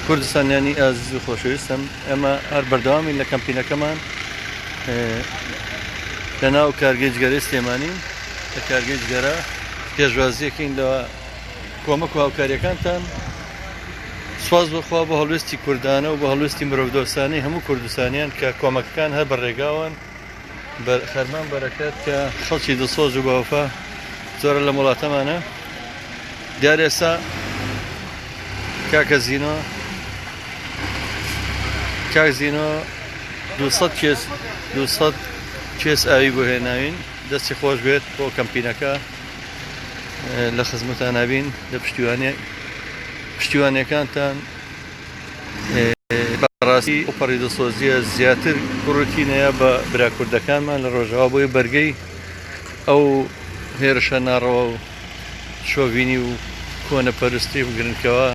کوردستانیانی ئازیز و خۆشەویستم، ئێمە هەر بەردەوامی لە کەمپینەکەمان لە ناو کارگەی جگەرەی سلێمانیم. لە کارگەی جگەرە پێشوازیەکەین لە کۆمەک و هاوکاریەکانتان. سواز بخوا بە هەڵوێستی کوردانە و بە هەڵوێستی مرۆڤدۆستانی هەموو کوردستانیان کە کۆمەکەکان هەر بەڕێگاون خەرمان بەرەکەت کە خەڵکی دڵسۆز و بەوەفا زۆرە لە وڵاتەمانە. دیارە ئێستا کاکە زینۆ 200 کێس ئاوی بۆ هێناوین، دەستی خۆش بێت بۆ کەمپینەکە لە خزمەتان نابین لە پشتیوانیەکانتان. بەڕاستی ئۆپەڕی دڵسۆزیە زیاتر کوڕکینەیە بە براکوردەکانمان لە ڕۆژەوا بۆی بەرگەی ئەو هێرشە ناڕەوە و شۆڤینی و کۆنە پەرستی و گرنگەوە